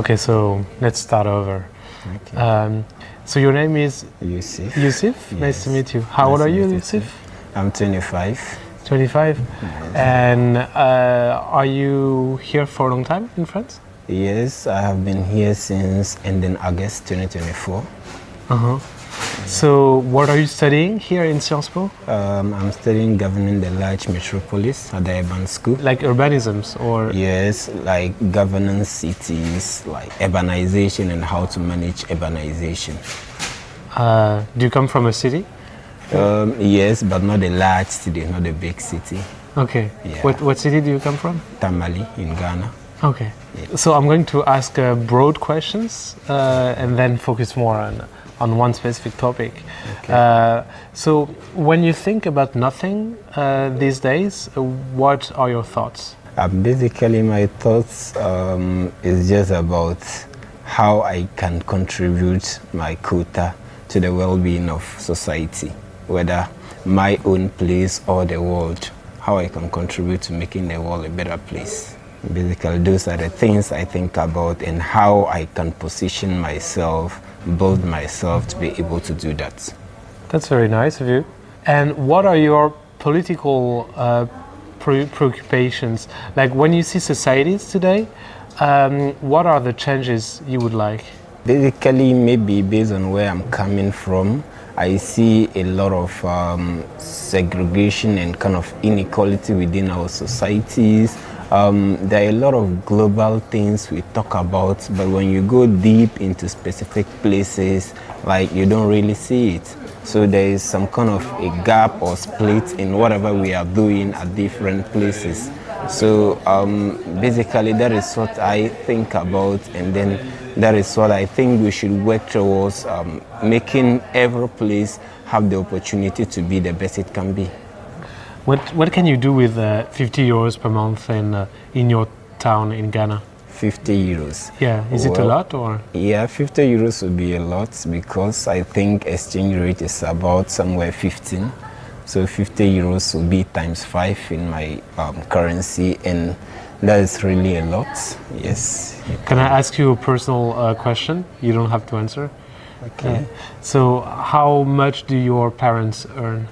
Okay, so let's start over. Okay. So your name is Youssif. Youssif? Yes. Nice to meet you. How old are you, Youssif? I'm 25. 25? Yes. And are you here for a long time in France? Yes, I have been here since ending August 2024. Uh-huh. So what are you studying here in Sciences Po? I'm studying governing the large metropolis at the urban school. Like urbanisms or? Yes, like governance cities, like urbanization and how to manage urbanization. Do you come from a city? Yes, but not a large city, not a big city. Okay. Yeah. What city do you come from? Tamale in Ghana. Okay. Yeah. So I'm going to ask broad questions and then focus more on one specific topic. Okay. So when you think about nothing these days, what are your thoughts? Basically, my thoughts is just about how I can contribute my quota to the well-being of society, whether my own place or the world, how I can contribute to making the world a better place. Basically, those are the things I think about and how I can position myself, build myself to be able to do that. That's very nice of you. And what are your political preoccupations? Like when you see societies today, what are the changes you would like? Basically, maybe based on where I'm coming from, I see a lot of segregation and kind of inequality within our societies. There are a lot of global things we talk about, but when you go deep into specific places, like you don't really see it. So there is some kind of a gap or split in whatever we are doing at different places. So basically that is what I think about, and then that is what I think we should work towards, making every place have the opportunity to be the best it can be. What can you do with 50 euros per month in your town in Ghana? 50 euros. Yeah, is it a lot or? Yeah, 50 euros would be a lot because I think exchange rate is about somewhere 15. So 50 euros will be times 5 in my currency, and that is really a lot. Yes. Can I ask you a personal question? You don't have to answer. Okay. So how much do your parents earn?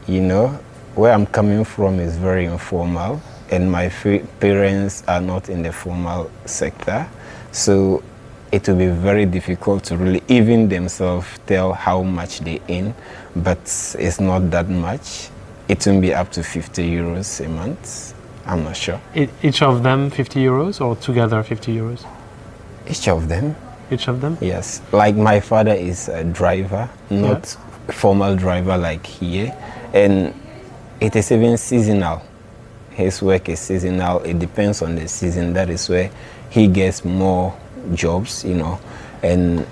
You know, where I'm coming from is very informal, and my parents are not in the formal sector. So it will be very difficult to really even themselves tell how much they earn, but it's not that much. It will be up to 50 euros a month. I'm not sure. Each of them 50 euros or together 50 euros? Each of them? Each of them? Yes. Like my father is a driver, not a formal driver like here. And it is even seasonal. His work is seasonal. It depends on the season. That is where he gets more jobs, you know. And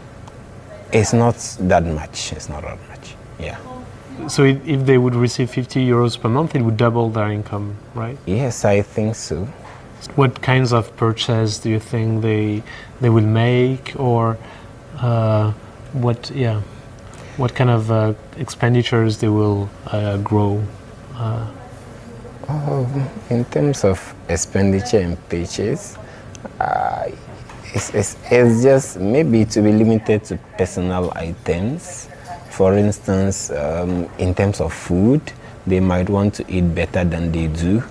it's not that much. It's not that much. Yeah. So if they would receive 50 euros per month, it would double their income, right? Yes, I think so. What kinds of purchase do you think they will make, or what kind of expenditures they will grow? In terms of expenditure and purchase, it's just maybe to be limited to personal items. For instance, in terms of food, they might want to eat better than they do.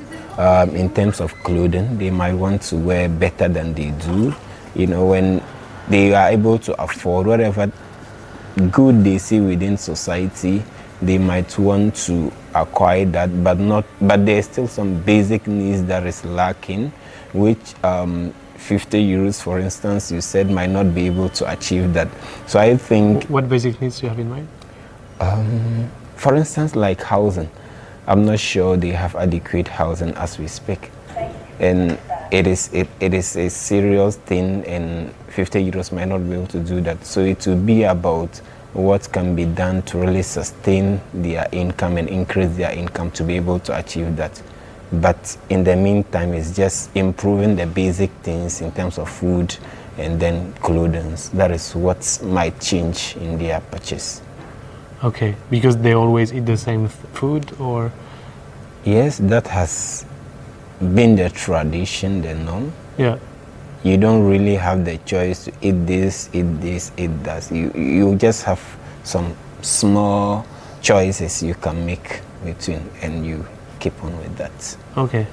In terms of clothing, they might want to wear better than they do. You know, when they are able to afford whatever good they see within society, they might want to acquire that, but there's still some basic needs that is lacking, which 50 euros, for instance, you said might not be able to achieve that. So I think... What basic needs do you have in mind? For instance, like housing. I'm not sure they have adequate housing as we speak. And it is a serious thing, and 50 euros might not be able to do that. So it will be about what can be done to really sustain their income and increase their income to be able to achieve that. But in the meantime, it's just improving the basic things in terms of food and then clothing. That is what might change in their purchase. Okay, because they always eat the same food, or? Yes, that has been the tradition, the norm. Yeah. you don't really have the choice to eat this, eat that. You just have some small choices you can make between, and you keep on with that. Okay.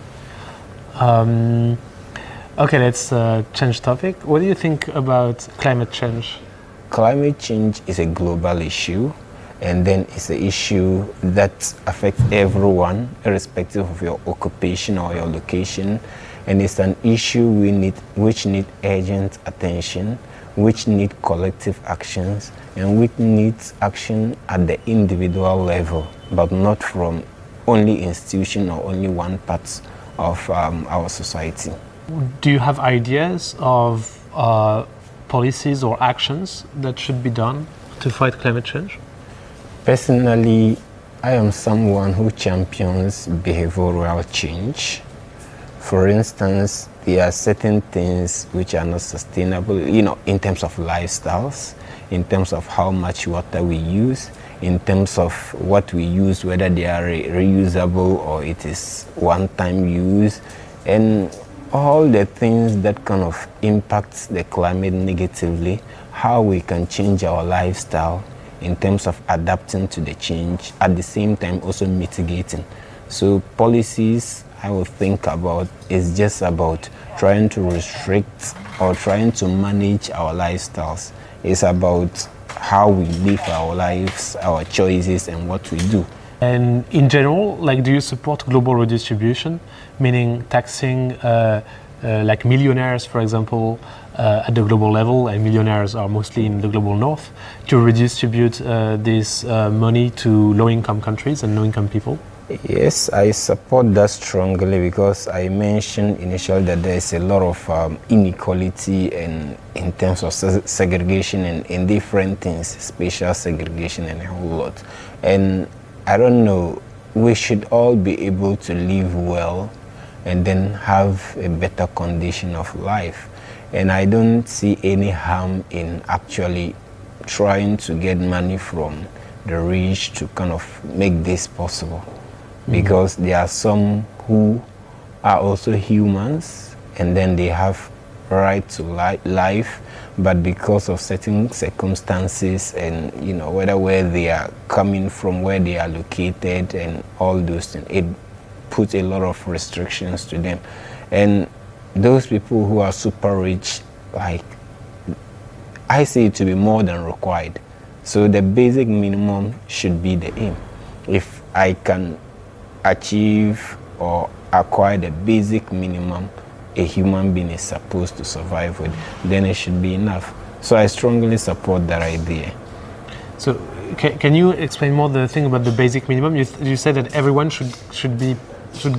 Okay, let's change topic. What do you think about climate change? Climate change is a global issue, and then it's an issue that affects everyone, irrespective of your occupation or your location. And it's an issue which need urgent attention, which need collective actions, and which needs action at the individual level, but not from only institution or only one part of our society. Do you have ideas of policies or actions that should be done to fight climate change? Personally, I am someone who champions behavioral change. For instance, there are certain things which are not sustainable, in terms of lifestyles, in terms of how much water we use, in terms of what we use, whether they are reusable or it is one-time use, and all the things that kind of impacts the climate negatively, how we can change our lifestyle in terms of adapting to the change, at the same time also mitigating. So policies I will think about is just about trying to restrict or trying to manage our lifestyles. It's about how we live our lives, our choices, and what we do. And in general, do you support global redistribution, meaning taxing like millionaires, for example, at the global level, and millionaires are mostly in the global north, to redistribute this money to low-income countries and low-income people? Yes, I support that strongly, because I mentioned initially that there is a lot of inequality and in terms of segregation and in different things, spatial segregation and a whole lot. And I don't know, we should all be able to live well and then have a better condition of life. And I don't see any harm in actually trying to get money from the rich to kind of make this possible. Because there are some who are also humans, and then they have right to life, but because of certain circumstances and whether where they are coming from, where they are located, and all those things, it puts a lot of restrictions to them. And those people who are super rich, I say it to be more than required. So the basic minimum should be the aim. If I can achieve or acquire the basic minimum a human being is supposed to survive with, then it should be enough. So I strongly support that idea. So can you explain more the thing about the basic minimum? You said that everyone should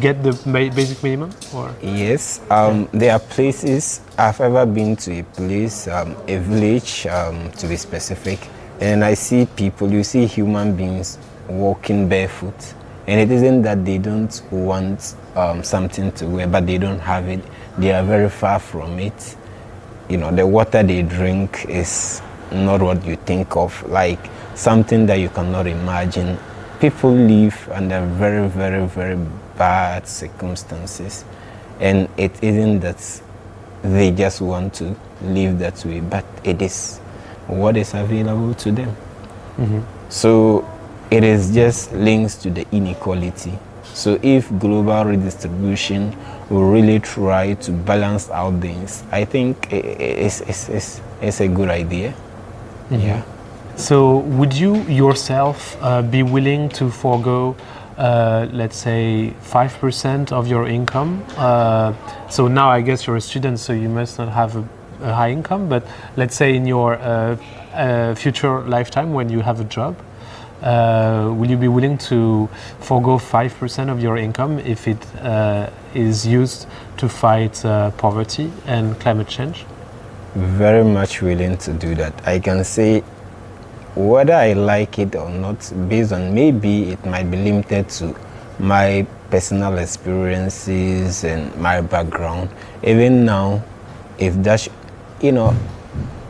get the basic minimum, or? Yes, there are places. I've ever been to a place, a village to be specific, and I see people, you see human beings walking barefoot. And it isn't that they don't want something to wear, but they don't have it. They are very far from it. The water they drink is not what you think of, like something that you cannot imagine. People live under very, very, very bad circumstances. And it isn't that they just want to live that way, but it is what is available to them. Mm-hmm. So it is just links to the inequality. So if global redistribution will really try to balance out things, I think it's a good idea. Mm-hmm. Yeah. So would you yourself be willing to forego, let's say, 5% of your income? So now I guess you're a student, so you must not have a high income, but let's say in your future lifetime when you have a job, will you be willing to forego 5% of your income if it is used to fight poverty and climate change? Very much willing to do that. I can say whether I like it or not, based on maybe it might be limited to my personal experiences and my background. Even now, if that,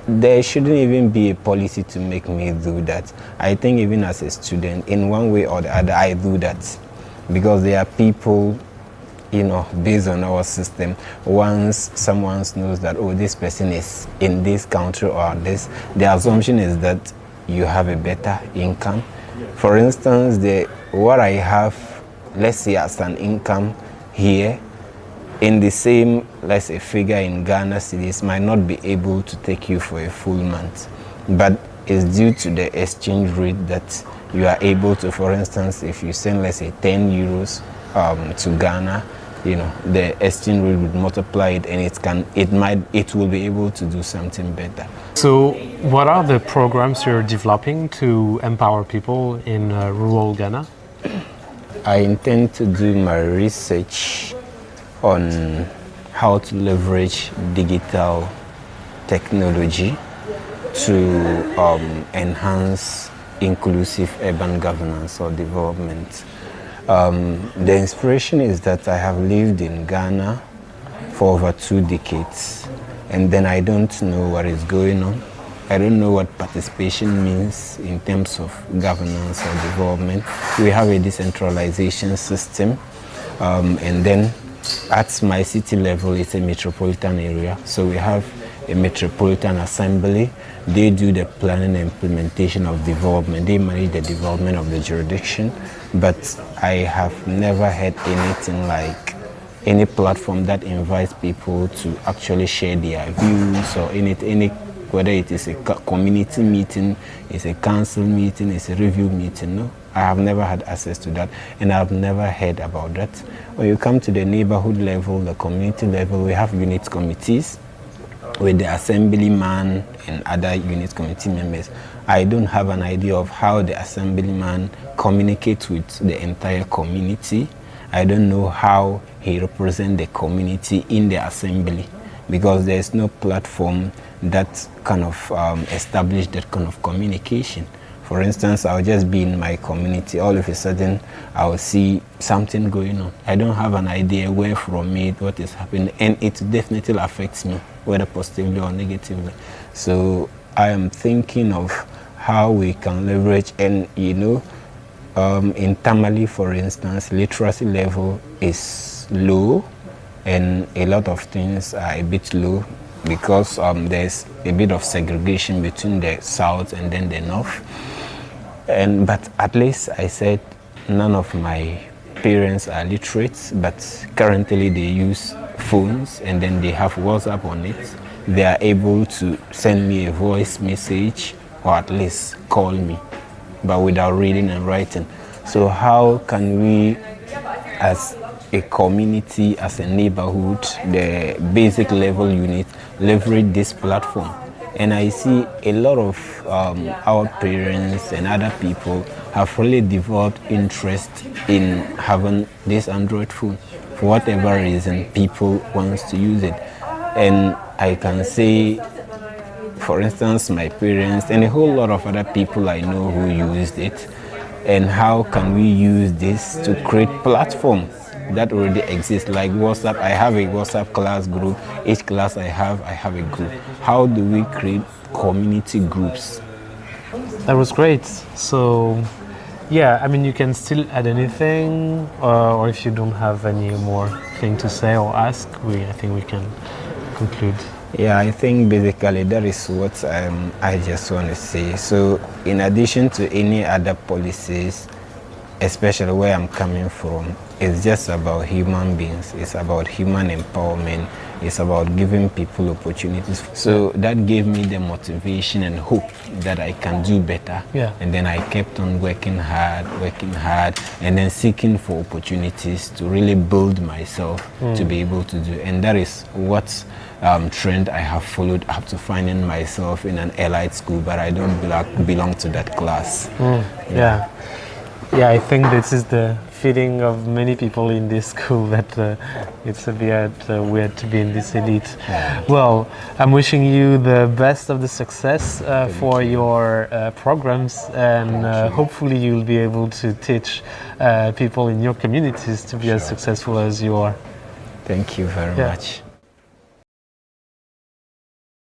there shouldn't even be a policy to make me do that. I think even as a student, in one way or the other, I do that. Because there are people, based on our system, once someone knows that, oh, this person is in this country or this, the assumption is that you have a better income. For instance, what I have, let's say as an income here, in the same, let's say, figure in Ghana cedis might not be able to take you for a full month, but it's due to the exchange rate that you are able to. For instance, if you send, let's say, 10 euros to Ghana, the exchange rate would multiply it, and it will be able to do something better. So what are the programs you're developing to empower people in rural Ghana? I intend to do my research on how to leverage digital technology to enhance inclusive urban governance or development. The inspiration is that I have lived in Ghana for over 2 decades, and then I don't know what is going on. I don't know what participation means in terms of governance or development. We have a decentralization system, and then at my city level, it's a metropolitan area. So we have a metropolitan assembly. They do the planning and implementation of development. They manage the development of the jurisdiction. But I have never had anything like any platform that invites people to actually share their views or any whether it is a community meeting, it's a council meeting, it's a review meeting. No, I have never had access to that, and I've never heard about that. When you come to the neighborhood level, the community level, we have unit committees with the assemblyman and other unit committee members. I don't have an idea of how the assemblyman communicates with the entire community. I don't know how he represents the community in the assembly, because there's no platform that kind of establish that kind of communication. For instance, I'll just be in my community, all of a sudden I'll see something going on. I don't have an idea where from it, what is happening, and it definitely affects me, whether positively or negatively. So I am thinking of how we can leverage, and in Tamale, for instance, literacy level is low, and a lot of things are a bit low because there's a bit of segregation between the south and then the north. But at least I said none of my parents are literate, but currently they use phones and then they have WhatsApp on it. They are able to send me a voice message or at least call me, but without reading and writing. So how can we, as a community, as a neighborhood, the basic level unit, leverage this platform? And I see a lot of our parents and other people have really developed interest in having this Android phone. For whatever reason, people want to use it. And I can say, for instance, my parents and a whole lot of other people I know who used it. And how can we use this to create platforms that already exist, like WhatsApp? I have a WhatsApp class group. Each class I have a group. How do we create community groups? That was great. So, yeah, I mean, you can still add anything, or if you don't have any more thing to say or ask, I think we can conclude. Yeah, I think basically that is what I just want to say. So, in addition to any other policies, especially where I'm coming from, it's just about human beings. It's about human empowerment. It's about giving people opportunities. So that gave me the motivation and hope that I can do better. Yeah. And then I kept on working hard, and then seeking for opportunities to really build myself to be able to do. And that is what trend I have followed up to finding myself in an elite school, but I don't belong to that class. Yeah, I think this is the feeling of many people in this school, that it's a bit weird to be in this elite. Well, I'm wishing you the best of the success for your programs, and hopefully you'll be able to teach people in your communities to be as successful as you are. Thank you very much.